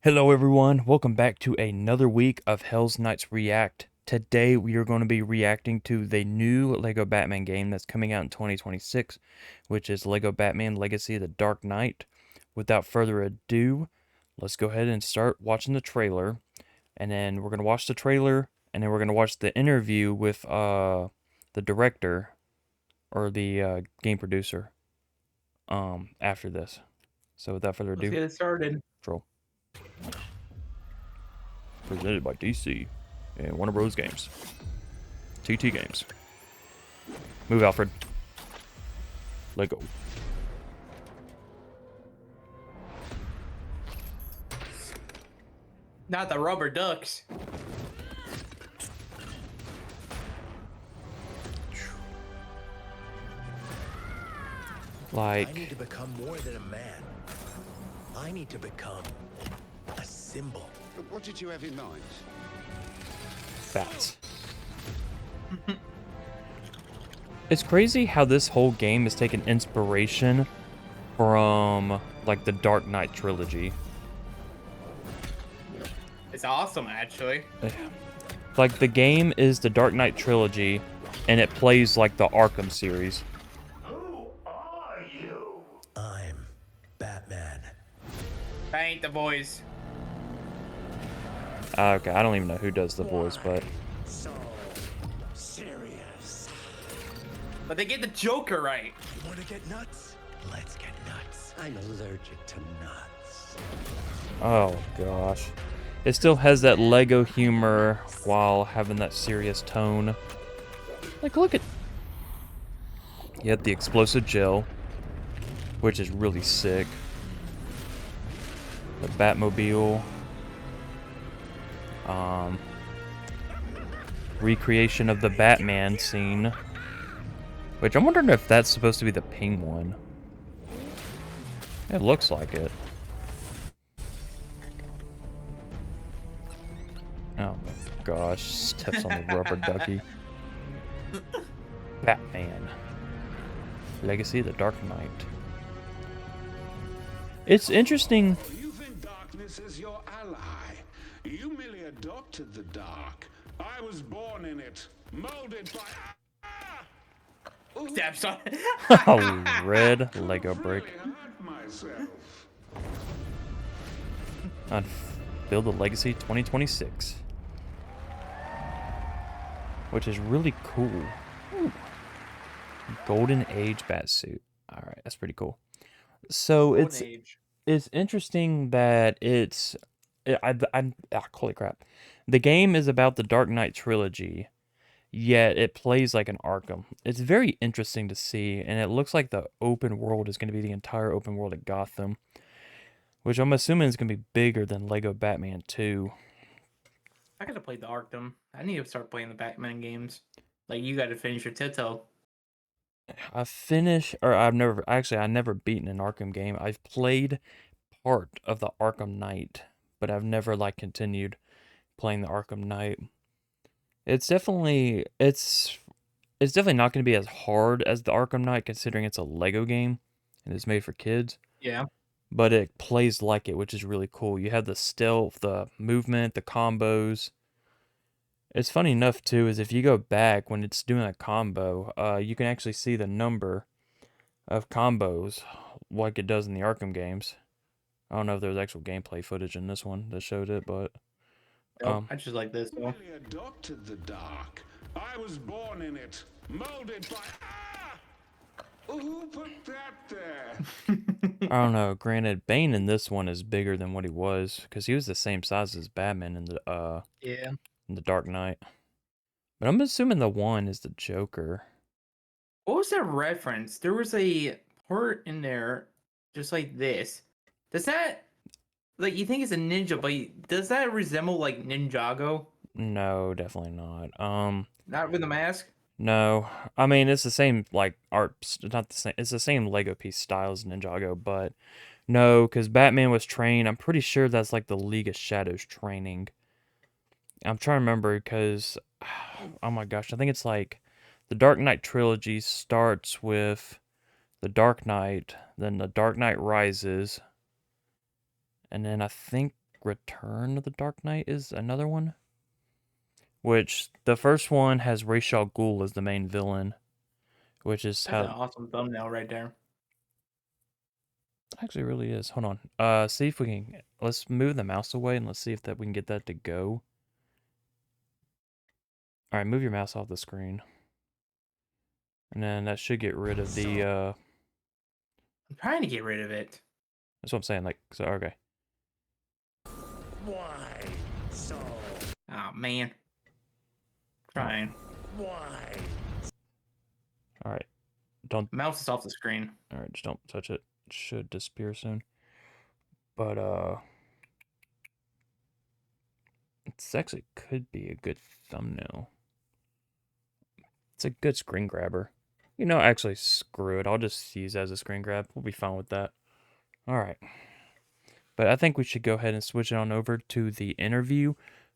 Hello everyone, welcome back to another week of Hell's Knights React. Today we are going to be reacting to the new LEGO Batman game that's coming out in 2026, which is LEGO Batman Legacy of the Dark Knight. Without further ado, let's go ahead and start watching the trailer, and then we're going to watch the trailer, and then we're going to watch the interview with the director, or the game producer, after this. So without further Let's ado, get it started. troll. Presented by DC and Warner Bros. Games. TT Games. Move, Alfred. Let go. Not the rubber ducks. I need to become more than a man. I need to become a symbol. What did you have in mind? Bats. It's crazy how this whole game is taking inspiration from, like, the Dark Knight trilogy. It's awesome, actually. Like, the game is the Dark Knight trilogy, and it plays like the Arkham series. Who are you? I'm Batman. That ain't the voice. Okay, I don't even know who does the voice, but... So serious. But they get the Joker right. You want to get nuts? Let's get nuts. I'm allergic to nuts. Oh, gosh. It still has that Lego humor while having that serious tone. Like, look at... You have the explosive gel, which is really sick. The Batmobile. Recreation of the Batman scene. Which I'm wondering if that's supposed to be the Penguin. It looks like it. Oh my gosh, steps on the rubber ducky. Batman. Legacy of the Dark Knight. It's interesting. You think darkness is your ally. You merely adopted the dark. I was born in it, molded by... Steps on. A red Lego brick. Really hurt myself. On Build the Legacy 2026. Which is really cool. Ooh. Golden Age Batsuit. Alright, that's pretty cool. So it's interesting that it's... holy crap. The game is about the Dark Knight trilogy, yet it plays like an Arkham. It's very interesting to see, and it looks like the open world is going to be the entire open world at Gotham, which I'm assuming is going to be bigger than Lego Batman 2. I gotta play the Arkham. I need to start playing the Batman games. Like, you gotta finish your Tito. I never beaten an Arkham game. I've played part of the Arkham Knight, but I've never, like, continued playing the Arkham Knight. It's definitely not going to be as hard as the Arkham Knight, considering it's a Lego game and it's made for kids. Yeah. But it plays like it, which is really cool. You have the stealth, the movement, the combos. It's funny enough too, is if you go back when it's doing a combo, you can actually see the number of combos like it does in the Arkham games. I don't know if there's actual gameplay footage in this one that showed it, but I just like this one. Merely adopted the dark. I was born in it, molded by... Who put that there? I don't know. Granted, Bane in this one is bigger than what he was, because he was the same size as Batman Yeah. in the Dark Knight. But I'm assuming the one is the Joker. What was that reference? There was a part in there just like this. Does that, like, you think it's a ninja, but does that resemble, like, Ninjago? No, definitely not. Not with the mask? No. I mean, it's the same, like, art, not the same, it's the same Lego piece style as Ninjago, but no, because Batman was trained, I'm pretty sure that's, like, the League of Shadows training. I'm trying to remember, because, oh my gosh, I think it's, like, the Dark Knight trilogy starts with the Dark Knight, then the Dark Knight Rises, and then I think Return of the Dark Knight is another one. Which the first one has Ra's al Ghul as the main villain, which is That's an how awesome thumbnail right there. actually really is. Hold on. See if we can let's move the mouse away and let's see if that we can get that to go. All right, move your mouse off the screen. And then that should get rid of the I'm trying to get rid of it. that's what I'm saying, like so okay. Why so? Oh man. Trying. Why? Alright. Don't Mouse is off the screen. alright, just don't touch it. It should disappear soon. But it's actually could be a good thumbnail. It's a good screen grabber. You know, actually screw it. I'll just use it as a screen grab. We'll be fine with that. Alright. But I think we should go ahead and switch it on over to the interview.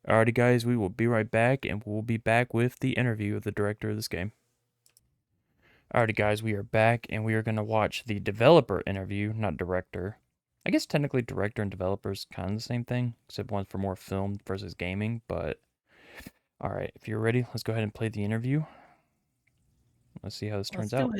Alrighty guys, we will be right back and we'll be back with the interview of the director of this game. Alrighty guys, we are back and we are going to watch the developer interview, not director. I guess technically director and developer is kind of the same thing, except one's for more film versus gaming, but alright, if you're ready, let's go ahead and play the interview. Let's see how this turns out.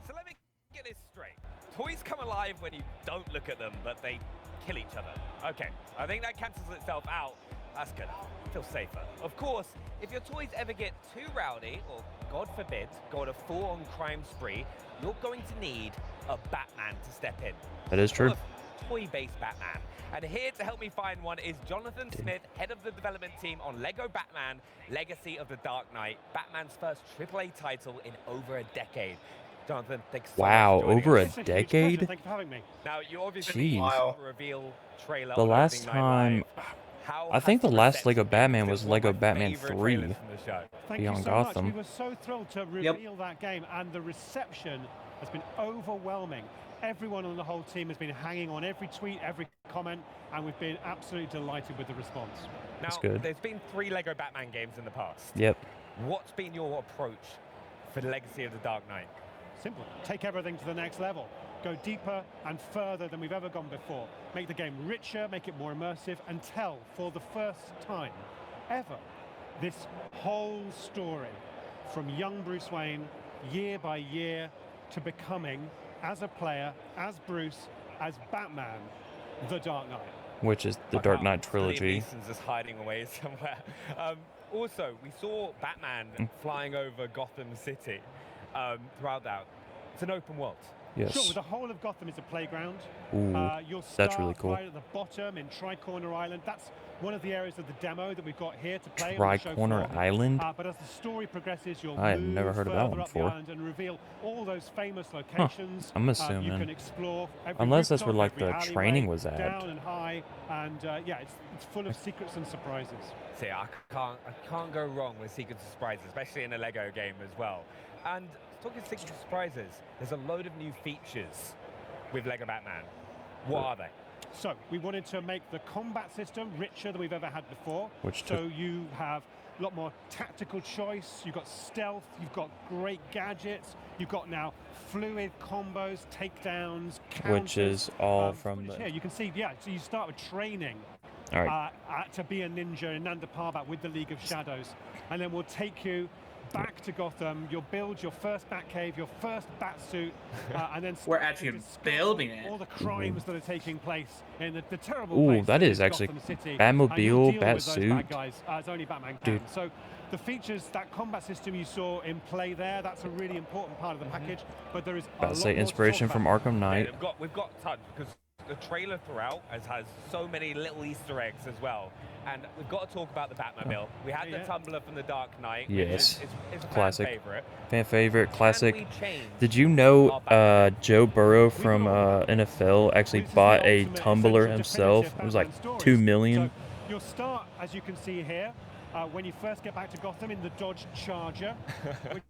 So let me get this straight. Toys come alive when you don't look at them, but they kill each other. Okay, I think that cancels itself out. That's good. Feel safer. Of course, if your toys ever get too rowdy, or God forbid, go on a full-on crime spree, you're going to need a Batman to step in. That is true. Toy-based Batman. And here to help me find one is Jonathan Smith, head of the development team on Lego Batman, Legacy of the Dark Knight, Batman's first AAA title in over a decade. Jonathan, thanks so Wow, much for joining over a us. decade? Thank you for having me. Now, you obviously Jeez. reveal trailer The on last opening night time live. How I think has the last reception Lego been? Batman Because was it's one of Lego my Batman favorite 3. trailers from the show. Thank Beyond you so Gotham. much. We were so thrilled to reveal that game, and the reception has been overwhelming. Everyone on the whole team has been hanging on every tweet, every comment, and we've been absolutely delighted with the response. Now, That's good. there's been 3 Lego Batman games in the past. Yep. What's been your approach for the Legacy of the Dark Knight? Simple. Take everything to the next level. Go deeper and further than we've ever gone before. Make the game richer, make it more immersive, and tell, for the first time ever, this whole story from young Bruce Wayne, year by year, to becoming, as a player, as Bruce, as Batman, the Dark Knight. Which is the Dark Knight trilogy. Liam Neeson's just hiding away somewhere. Also, we saw Batman flying over Gotham City throughout that. It's an open world. Yes. Sure, well, the whole of Gotham is a playground. Ooh, You'll start that's really cool. right at the bottom in Tri-Corner Island. That's one of the areas of the demo that we've got here to play. on the show Tri-Corner floor. Island? But as the story progresses, you'll I had move never heard of that further one up the before. island and reveal all those famous locations. I'm You assuming. can explore every Unless that's where, rooftop, like, the every training alleyway, was at. down and high, and yeah, it's full of secrets and surprises. See, I can't go wrong with secrets and surprises, especially in a Lego game as well. And talking secrets and surprises, there's a load of new features with Lego Batman. What are they? So we wanted to make the combat system richer than we've ever had before. Which so you have a lot more tactical choice. You've got stealth. You've got great gadgets. You've got now fluid combos, takedowns, counters. Which is all from Yeah, the... you can see. Yeah, so you start with training All right. to be a ninja in Nanda Parbat with the League of Shadows, and then we'll take you back to Gotham. You'll build your first Batcave, your first Batsuit, and then We're start to actually discover building it. all the crimes that are taking place in the terrible Ooh, place that is actually Gotham City. Batmobile, And you'll deal with those Batsuit. bad guys as only Batman can. Dude. So the features, that combat system you saw in play there, that's a really important part of the package. But there is a About to lot say more to inspiration talk from about. Arkham Knight. We've got tons, because the trailer throughout has so many little Easter eggs as well. And we've got to talk about the Batmobile. We had the Yeah. Tumbler from the Dark Knight. Yes. It's a Classic. fan favorite. Fan favorite, classic. Can we change Did you know our Batman? Joe Burrow from NFL actually This is the bought a ultimate Tumbler essential himself? definitive It was like Batman $2 stories. million. So you'll start, as you can see here, when you first get back to Gotham in the Dodge Charger, which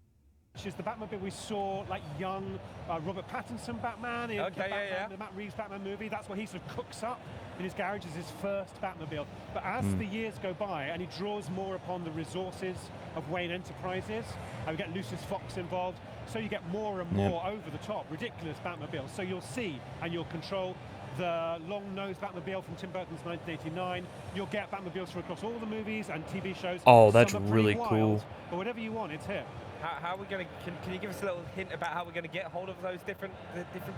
is the Batmobile we saw, like young Robert Pattinson Batman in Okay, yeah. the Matt Reeves Batman movie. That's what he sort of cooks up in his garage as his first Batmobile. But as the years go by and he draws more upon the resources of Wayne Enterprises, and we get Lucius Fox involved, so you get more and more over the top, ridiculous Batmobiles. So you'll see and you'll control the long-nosed Batmobile from Tim Burton's 1989. You'll get Batmobiles from across all the movies and TV shows. Oh, that's Some are pretty really wild, cool. But whatever you want, it's here. How are we going to? Can you give us a little hint about how we're going to get hold of those different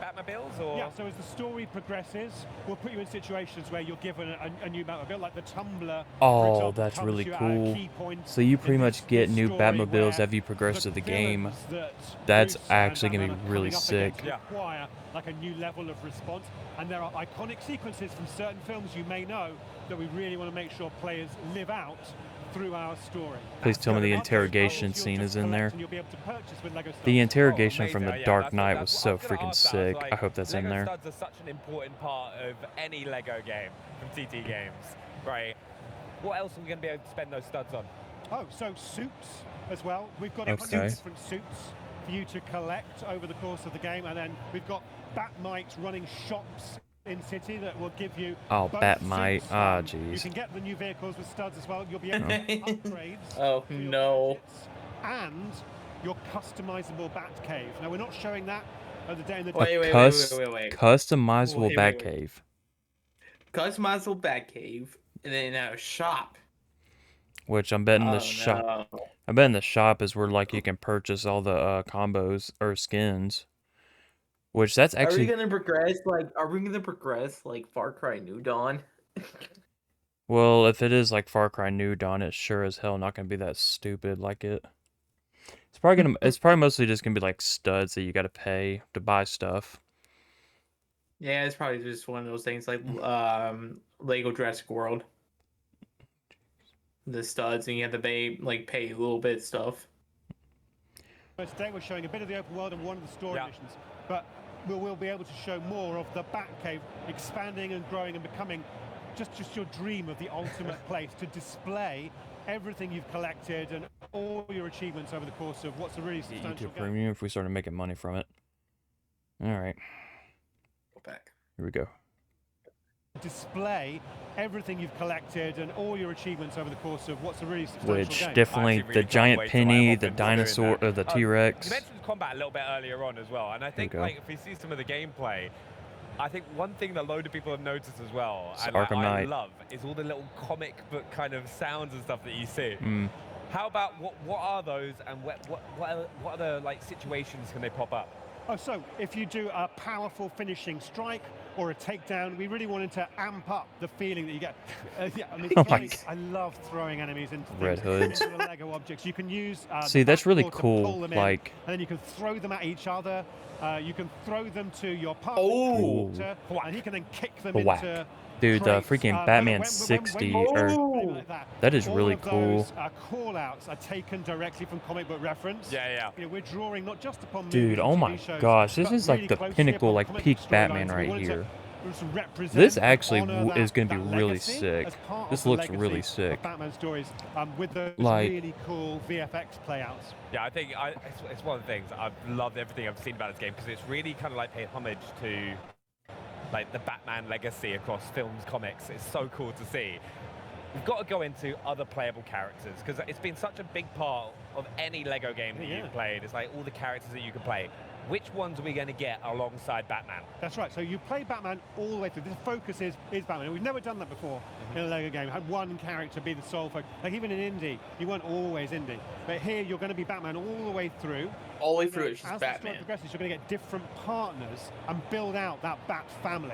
Batmobiles? Or Yeah, so as the story progresses, we'll put you in situations where you're given a new Batmobile, like the Tumbler. Oh, for example, that's comes really to you at a cool. key point So you in pretty much get this new story Batmobiles where as you progress the through the game. villains that That's Bruce and actually gonna Batman be are really coming up sick. against require like a new level of response, and there are iconic sequences from certain films you may know that we really want to make sure players live out through our story. Please tell me the Others interrogation you'll scene just is in there. collect and you'll be able to purchase with Lego The Star. interrogation Oh, from The amazing. Dark that's Knight what- was that's so what I was gonna freaking ask that. sick. Like, I hope that's in Lego there. studs are such an important part of any Lego game from TT Games, right? What else are we going to be able to spend those studs on? Oh, so suits as well. We've got Okay. 100 different suits for you to collect over the course of the game, and then we've got Batmites running shops in City that will give you Oh, both Batmite. suits, Ah, you jeez. can get the new vehicles with studs as well. You'll be able to get upgrades. Oh, for your no. gadgets and your customizable Batcave. Now we're not showing that at the day in the Wait, wait, Customizable Wait, wait, Batcave. Customizable Batcave, and then a shop. Which I'm betting Oh, the shop. no. I bet in the shop is where like you can purchase all the combos or skins. Which that's Are we actually gonna progress like Far Cry New Dawn? well, if it is like Far Cry New Dawn, it's sure as hell not gonna be that stupid like it. It's probably mostly just gonna be like studs that you gotta pay to buy stuff. Yeah, it's probably just one of those things like Lego Jurassic World. The studs, and you have to pay a little bit of stuff. Today we're showing a bit of the open world and one of the story Yeah. missions, but we'll be able to show more of the Batcave expanding and growing and becoming just your dream of the ultimate place to display everything you've collected and all your achievements over the course of what's a really Get substantial YouTube game. Premium if we started making money from it. Alright, Go back. here we go. Display everything you've collected and all your achievements over the course of what's a really substantial Which game. definitely I actually the really can't giant wait till I penny, hop the into doing dinosaur, that. the T-Rex. You mentioned combat a little bit earlier on as well, and I think go. like if we see some of the gameplay, I think one thing that a load of people have noticed as well, It's and Arkham I Knight. love, is all the little comic book kind of sounds and stuff that you see. Mm. How about what are those, and what other like situations can they pop up? Oh, so if you do a powerful finishing strike or a takedown, we really wanted to amp up the feeling that you get. Yeah, I mean, Oh my I love throwing enemies into Red things, Hoods. into the Lego objects. You can use See, the that's really backboard to cool, pull them in, like- and then you can throw them at each other. You can throw them to your partner, Oh! and he can then kick them Whack. into. Dude, the crates. freaking Batman 60 or like that is all really of cool. Those, call-outs are taken directly from comic book reference. Yeah. You know, we're drawing not just upon Dude, movies oh and my TV shows, gosh, this but is like really the closely pinnacle, upon like comic peak book Batman storylines. We right wanted to here. represent This and actually honor is gonna that be really legacy sick. as part This of the looks really legacy sick. of Batman stories with those Like- really cool VFX playouts. Yeah, I think it's one of the things I've loved everything I've seen about this game because it's really kind of like paid homage to like the Batman legacy across films, comics. It's so cool to see. We've got to go into other playable characters because it's been such a big part of any Lego game that Yeah. you've played. It's like all the characters that you can play. Which ones are we going to get alongside Batman? That's right. So you play Batman all the way through. The focus is Batman. We've never done that before in a Lego game. Had one character be the sole focus. Like even in Indy, you weren't always Indy. But here you're going to be Batman all the way through. All the way through, it's As just the story Batman. progresses, you're going to get different partners and build out that Bat family.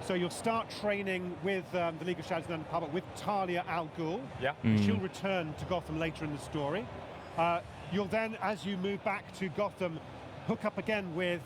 So you'll start training with the League of Shadows and the Public with Talia al Ghul. Yeah. She'll return to Gotham later in the story. You'll then, as you move back to Gotham, hook up again with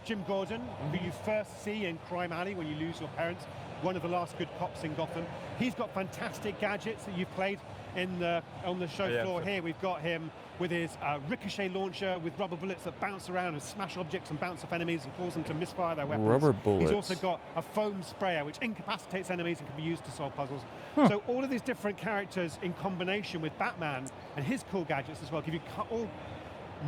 Jim Gordon, who you first see in Crime Alley when you lose your parents, one of the last good cops in Gotham. He's got fantastic gadgets that you've played on the show floor here. We've got him with his ricochet launcher with rubber bullets that bounce around and smash objects and bounce off enemies and cause them to misfire their weapons. Rubber He's bullets. also got a foam sprayer which incapacitates enemies and can be used to solve puzzles. So all of these different characters in combination with Batman and his cool gadgets as well give you all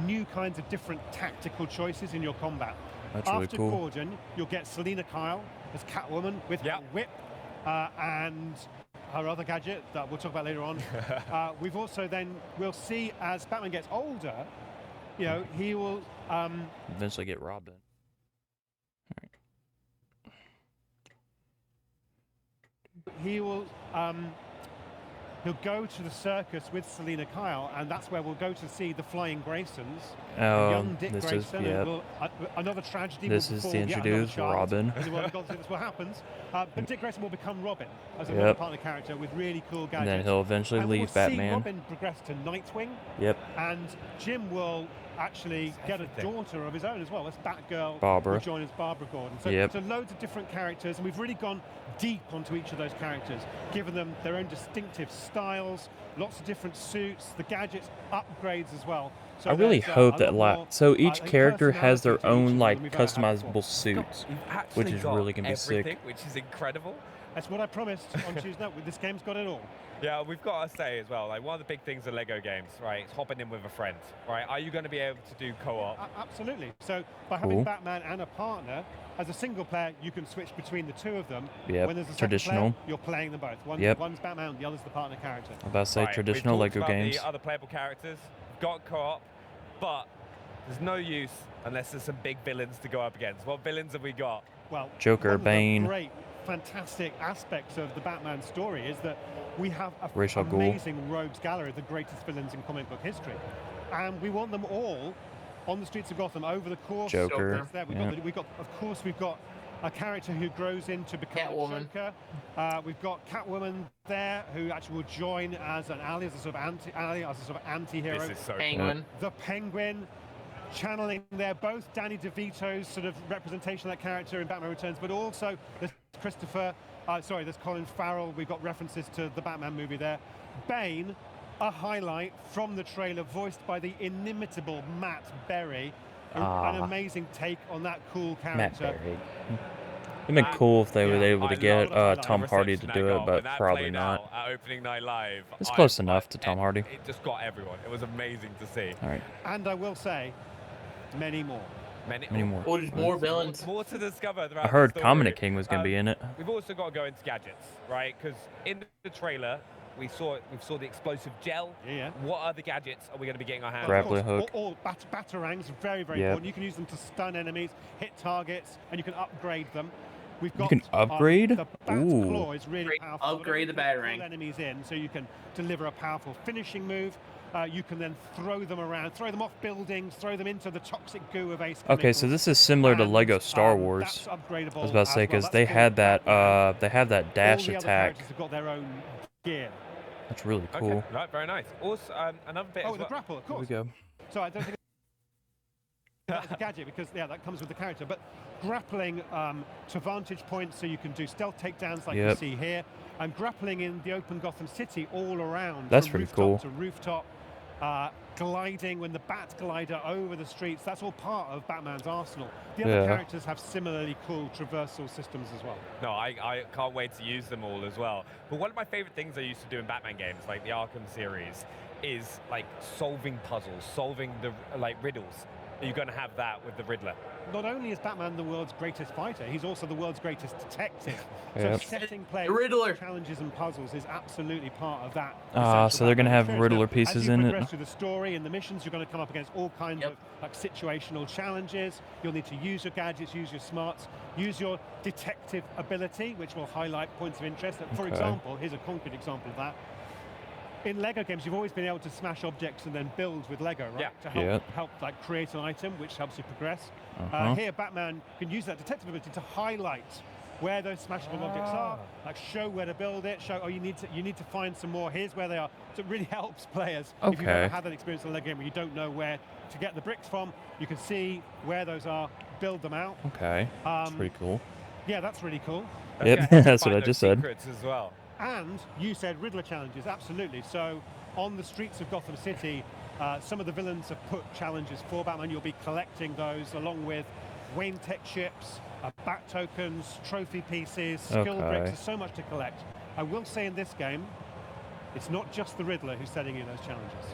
new kinds of different tactical choices in your combat. That's really After cool. Gordon, you'll get Selena Kyle as Catwoman with her whip and her other gadget that we'll talk about later on. We've also we'll see as Batman gets older, you know, he will Eventually get Robin. he will he'll go to the circus with Selena Kyle, and that's where we'll go to see the Flying Graysons. Oh, Young Dick this is Grayson, yep. and another tragedy This will is to befall yet another introduce child Robin. in the world of Gotham. This will happen. But Dick Grayson will become Robin as another Yep. partner character with really cool gadgets. And then he'll eventually and leave we'll see Batman. Robin progress to Nightwing. Yep. And Jim will actually get a daughter of his own as well. That's Batgirl. Barbara. Will join as Barbara Gordon. So, Yep. so loads of different characters, and we've really gone deep onto each of those characters, given them their own distinctive styles, lots of different suits, the gadgets, upgrades as well. So I really there's, hope a that lot more, so each I think, character has their personality to each own of like them we've ever had customizable before. suits, You've which actually is got really gonna be everything, sick. which is incredible. That's what I promised on Tuesday night. This game's got it all. Yeah, we've got to say as well, like one of the big things of Lego games, right? It's hopping in with a friend, right? Are you going to be able to do co-op? Absolutely. So by Cool. having Batman and a partner, as a single player, you can switch between the two of them. Yep, When there's a second traditional. player, you're playing them both. Yep. One's Batman, the other's the partner character. I'm about to say Right, traditional we've talked Lego about games. the other playable characters, we've got co-op, but there's no use unless there's some big villains to go up against. What villains have we got? Well, Joker, one of the Bane. great, fantastic aspects of the Batman story is that we have an Ra's al Ghul. amazing rogues gallery of the greatest villains in comic book history, and we want them all on the streets of Gotham over the course. Joker, Of there. We've got a character who grows into becoming Catwoman. Joker. We've got Catwoman there, who actually will join as an ally, as a sort of anti-hero. This is so Penguin. The Penguin, channeling there both Danny DeVito's sort of representation of that character in Batman Returns, but also there's there's Colin Farrell. We've got references to the Batman movie there. Bane, a highlight from the trailer, voiced by the inimitable Matt Berry. An amazing take on that cool Matt character. Berry. It'd been cool if they were able to I get love the Tom Hardy to reception do that it, got. but When that probably played not. out at opening night live. It's close enough to Tom Hardy. It just got everyone. It was amazing to see. All right, And I will say, many more. many more. Oh, there's more villains. More to discover. I heard Common King was gonna be in it. We've also got to go into gadgets, right? Because in the trailer, we saw the explosive gel. Yeah. What other gadgets are we going to be getting our hands on? Grappling Of course, hook. All batarangs, very, very Yep. important. You can use them to stun enemies, hit targets, and you can upgrade them. We've got can upgrade? the Bat Ooh. Claw is really Great. powerful. Upgrade the You can Batarang. pull enemies in, so you can deliver a powerful finishing move. You can then throw them around, throw them off buildings, throw them into the toxic goo of Ace. Okay, so this is similar to And, Lego Star that's Wars. upgradable. I was about to as say well. because That's they called had that Batman. they have that dash All the other attack. characters have got their own gear. That's really Okay, cool. right, very nice. Also, another bit Oh, as the well. grapple, of Here we course. go. So I don't think that's a gadget because that comes with the character. But grappling to vantage points, so you can do stealth takedowns like you Yep. see here, and grappling in the open Gotham City all around. That's from pretty rooftop cool. To rooftop, gliding when the Bat glider over the streets. That's all part of Batman's arsenal. The other Yeah. characters have similarly cool traversal systems as well. No, I can't wait to use them all as well. But one of my favorite things I used to do in Batman games, like the Arkham series, is like solving puzzles, solving the riddles. You're going to have that with the Riddler. Not only is Batman the world's greatest fighter, he's also the world's greatest detective. So Yep. setting players Riddler. challenges and puzzles is absolutely part of that. Ah, essential so they're gonna Batman have experience. Riddler Now, pieces as you in it. progress through the story and the missions, you're going to come up against all kinds Yep. of like situational challenges. You'll need to use your gadgets, use your smarts, use your detective ability, which will highlight points of interest. For Okay. example, here's a concrete example of that. In Lego games, you've always been able to smash objects and then build with Lego, right? Yeah. To help, Yep. help like create an item, which helps you progress. Uh-huh. Here, Batman can use that detective ability to highlight where those smashable objects are, like show where to build it, show you need to find some more. Here's where they are. So it really helps players if you've Okay. ever had that experience in a Lego game where you don't know where to get the bricks from. You can see where those are, build them out. Okay, that's Um, pretty cool. Yeah, that's really cool. Yep, Okay, that's what find I those just said. secrets as well. And you said Riddler challenges, absolutely. So on the streets of Gotham City, some of the villains have put challenges for Batman. You'll be collecting those along with Wayne Tech chips, bat tokens, trophy pieces, skill Okay. bricks. There's so much to collect. I will say in this game, it's not just the Riddler who's setting you those challenges.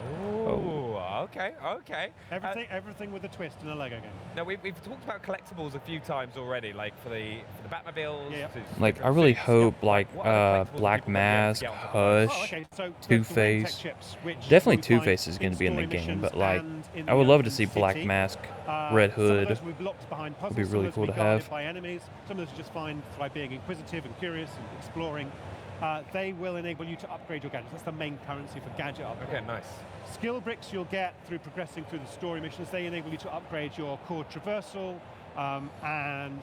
Oh, okay, okay. Everything with a twist in a Lego game. Now we've talked about collectibles a few times already, like for the Batmobiles. Yeah. to Like, I different really suits. hope, like, What other collectibles Black people gonna be able to Mask, get on top of? Hush, Oh, okay. So the Wayne Tech Two-Face. chips, which Definitely we find Two-Face is in going to be in the story game, missions but like, and in I the would love to open see Black city. Mask, Red Red Some of Hood. those we've locked behind puzzles. be some really of those cool we to guarded have. by enemies. Some of those are just fine by being inquisitive and curious and exploring. they will enable you to upgrade your gadgets. That's the main currency for gadget upgrade. Okay, nice. Skill bricks you'll get through progressing through the story missions. They enable you to upgrade your core traversal and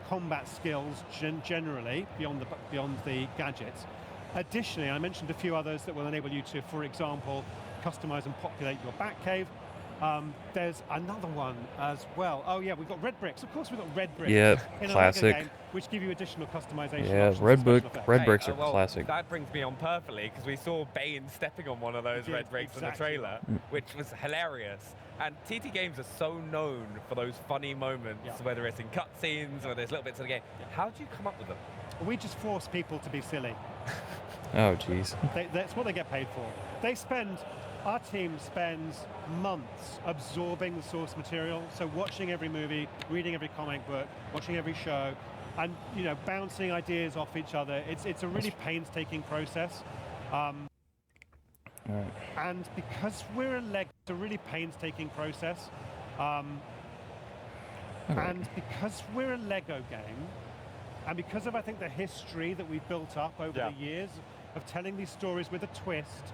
combat skills generally beyond the gadgets. Additionally, I mentioned a few others that will enable you to, for example, customize and populate your Batcave. There's another one as well. Oh yeah, we've got red bricks. Of course, we've got red bricks Yep, in a classic. Lego game, which give you additional customization. Yeah, options and red special effects. bricks are well, classic. That brings me on perfectly because we saw Bane stepping on one of those did, red bricks exactly. in the trailer, which was hilarious. And TT Games are so known for those funny moments, Yeah. whether it's in cutscenes or there's little bits of the game. How do you come up with them? We just force people to be silly. Oh, jeez. That's what they get paid for. Our team spends months absorbing the source material, so watching every movie, reading every comic book, watching every show, and bouncing ideas off each other. It's a really painstaking process. All right. And because it's a really painstaking process, and because we're a Lego game, and because of, I think, the history that we've built up over the years of telling these stories with a twist,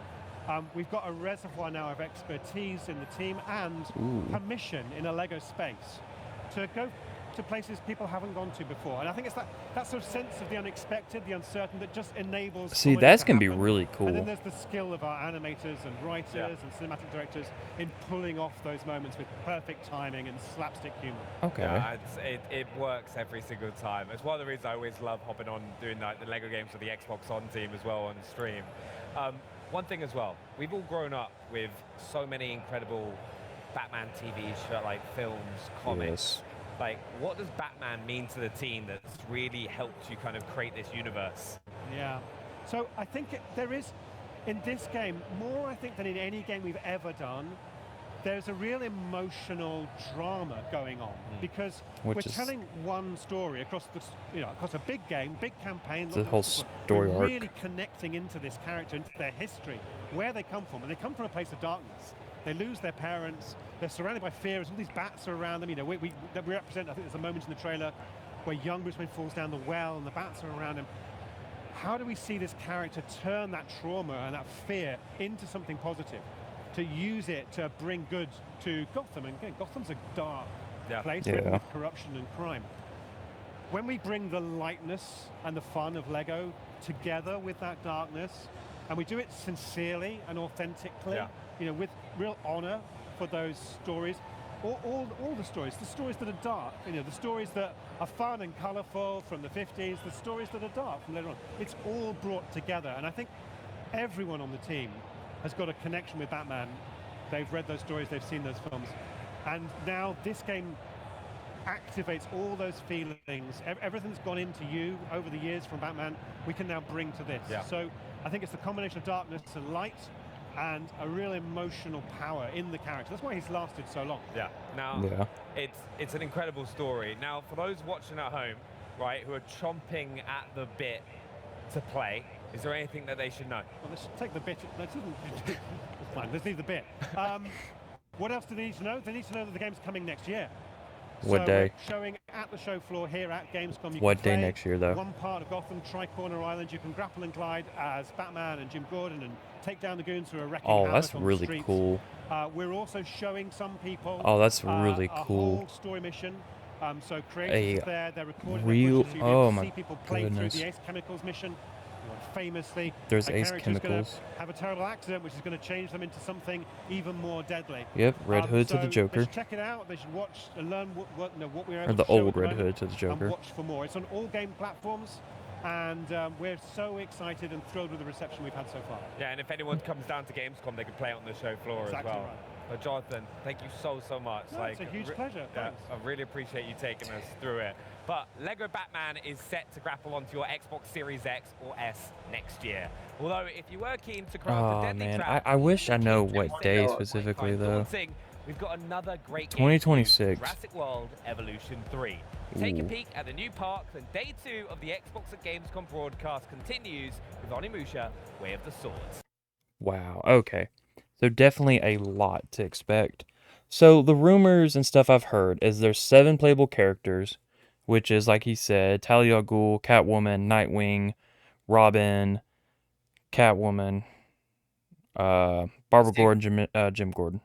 we've got a reservoir now of expertise in the team and permission in a Lego space to go to places people haven't gone to before. And I think it's that sort of sense of the unexpected, the uncertain, that just enables See, comedy that's to gonna be happen. really And cool. then there's the skill of our animators and writers and cinematic directors in pulling off those moments with perfect timing and slapstick humor. Okay. Yeah, it works every single time. It's one of the reasons I always love hopping on doing like the Lego games with the Xbox On team as well on stream. One thing as well, we've all grown up with so many incredible Batman TV show, like films, comics. Yes. Like, what does Batman mean to the team that's really helped you kind of create this universe? Yeah. So I think there is, in this game, more I think than in any game we've ever done, there's a real emotional drama going on because we're telling one story across across a big game, big campaign. The whole story we're arc. really connecting into this character, into their history, where they come from, and they come from a place of darkness. They lose their parents. They're surrounded by fear. All these bats are around them. We represent. I think there's a moment in the trailer where young Bruce Wayne falls down the well, and the bats are around him. How do we see this character turn that trauma and that fear into something positive, to use it to bring good to Gotham? And again, Gotham's a dark place ridden with corruption and crime. When we bring the lightness and the fun of Lego together with that darkness, and we do it sincerely and authentically, with real honor for those stories, all the stories that are dark, the stories that are fun and colorful from the 50s, the stories that are dark from later on. It's all brought together, and I think everyone on the team has got a connection with Batman. They've read those stories, they've seen those films, and now this game activates all those feelings. Everything's gone into you over the years from Batman, we can now bring to this. So I think it's the combination of darkness and light and a real emotional power in the character. That's why he's lasted so long. Now, it's an incredible story. Now, for those watching at home, right, who are chomping at the bit to play, is there anything that they should know? Well, let's take the bit. It's fine, let's leave the bit. What else do they need to know? They need to know that the game's coming next year. What day? We're showing at the show floor here at Gamescom. What day next year, though? One part of Gotham, Tri-Corner Island. You can grapple and glide as Batman and Jim Gordon and take down the goons who are wrecking havoc that's on the really streets. cool. We're also showing some people. Oh, that's really a cool. whole story mission. So creators there, they're recording real. their footage, so Oh you'll my see people play goodness. through the Ace Chemicals mission. Famously, There's a Ace character's gonna Chemicals. have a terrible accident, which is going to change them into something even more deadly. Yep, Red Hood to so the They Joker. should check it out. They should watch and learn what we're able Or the to show old at the Red moment, Hood to the Joker. and watch for more. It's on all game platforms, and we're so excited and thrilled with the reception we've had so far. Yeah, and if anyone comes down to Gamescom, they can play it on the show floor Exactly as well. right. Jonathan, thank you so much. No, it's a huge pleasure. Yeah, Thanks. I really appreciate you taking us through it. But Lego Batman is set to grapple onto your Xbox Series X or S next year. Although, if you were keen to craft a Oh deadly man, trap, I wish I know what might day find specifically though. daunting, we've got another great game, 2026. Jurassic World Evolution 3. Take a Ooh. peek at the new parks, and day 2 of the Xbox at Gamescom broadcast continues with Onimusha, Way of the Swords. Wow. Okay. So definitely a lot to expect. So the rumors and stuff I've heard is there's 7 playable characters, which is like he said, Talia al Ghul, Catwoman, Nightwing, Robin, Catwoman, Barbara Gordon, Jim Gordon.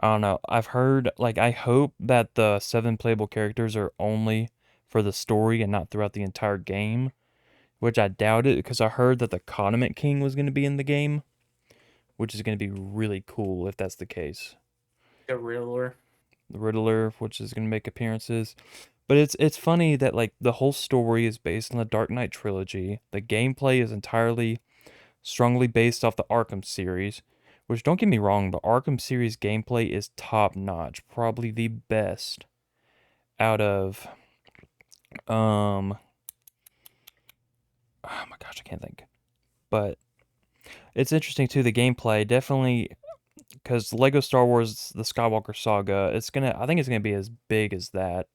I don't know. I've heard, like, I hope that the 7 playable characters are only for the story and not throughout the entire game, which I doubt it because I heard that the Condiment King was going to be in the game, which is going to be really cool if that's the case. The Riddler. The Riddler, which is going to make appearances. But it's funny that like the whole story is based on the Dark Knight trilogy. The gameplay is entirely strongly based off the Arkham series, which don't get me wrong, the Arkham series gameplay is top notch, probably the best out of oh my gosh, I can't think. But it's interesting too, the gameplay definitely because Lego Star Wars the Skywalker Saga, I think it's gonna be as big as that.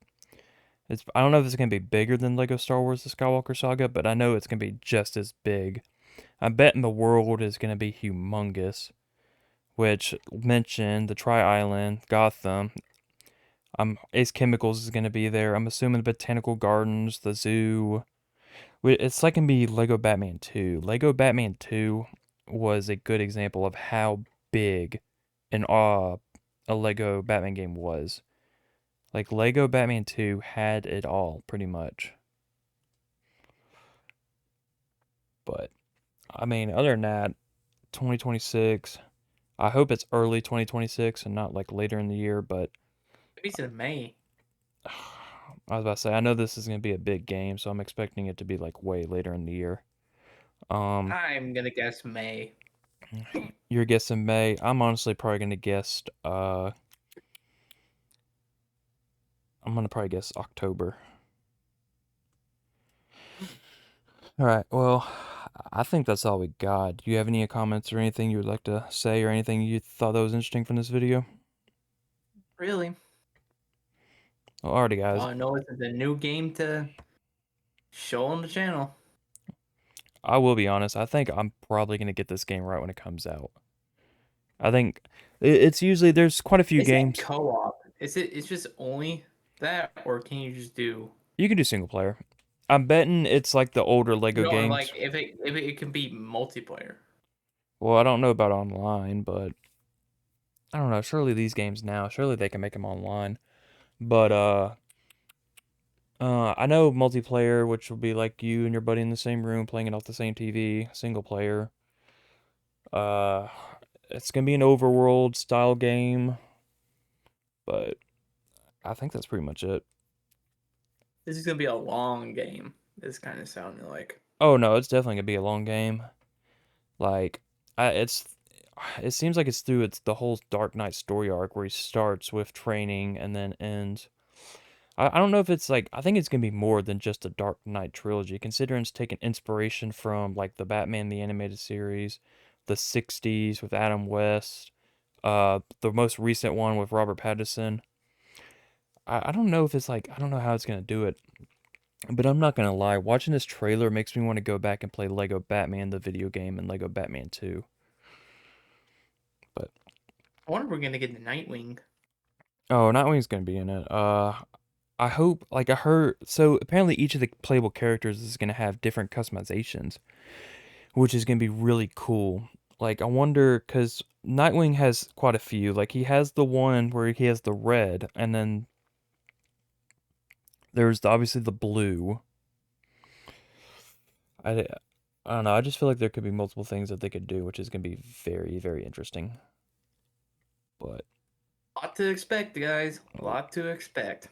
I don't know if it's gonna be bigger than Lego Star Wars the Skywalker Saga, but I know it's gonna be just as big. I bet the world is gonna be humongous. Which mentioned the Tri Island, Gotham. Ace Chemicals is gonna be there. I'm assuming the Botanical Gardens, the zoo. It's like gonna be Lego Batman 2. Lego Batman 2 was a good example of how big an a Lego Batman game was. Like Lego Batman 2 had it all pretty much. But I mean, other than that, 2026. I hope it's early 2026 and not like later in the year, but Maybe it's in May. I was about to say I know this is going to be a big game, so I'm expecting it to be like way later in the year. I'm gonna guess May. You're guessing May. I'm honestly probably going to guess I'm going to probably guess October. All right. Well, I think that's all we got. Do you have any comments or anything you would like to say or anything you thought that was interesting from this video? Really? Well, alrighty, guys. All I know is it's a new game to show on the channel. I will be honest. I think I'm probably going to get this game right when it comes out. I think it's usually there's quite a few Is games. it co-op? It's just only that, or can you just do? You can do single player. I'm betting it's like the older Lego No, games. like if it can be multiplayer. Well, I don't know about online, but I don't know. Surely these games now, surely they can make them online. But I know multiplayer, which will be like you and your buddy in the same room playing it off the same TV. Single player. Uh, it's gonna be an overworld style game, but I think that's pretty much it. This is gonna be a long game. This kind of sounded like. Oh no, it's definitely gonna be a long game. Like, it seems like it's through the whole Dark Knight story arc where he starts with training and then ends. I don't know if it's like I think it's gonna be more than just a Dark Knight trilogy, considering it's taking inspiration from like the Batman the animated series, the '60s with Adam West, the most recent one with Robert Pattinson. I don't know if it's like I don't know how it's gonna do it, but I'm not gonna lie. Watching this trailer makes me want to go back and play Lego Batman the video game and Lego Batman 2. But I wonder if we're gonna get the Nightwing. oh, Nightwing's gonna be in it. I hope. Like I heard, so apparently each of the playable characters is gonna have different customizations, which is gonna be really cool. Like I wonder, cause Nightwing has quite a few. Like he has the one where he has the red, and then there's obviously the blue. I don't know. I just feel like there could be multiple things that they could do, which is gonna be very, very interesting. But A lot to expect, guys. A lot to expect.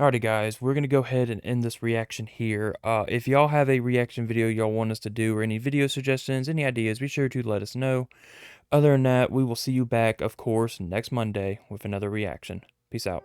alrighty, guys, we're gonna go ahead and end this reaction here. If y'all have a reaction video y'all want us to do, or any video suggestions, any ideas, be sure to let us know. Other than that, we will see you back, of course, next Monday with another reaction. Peace out.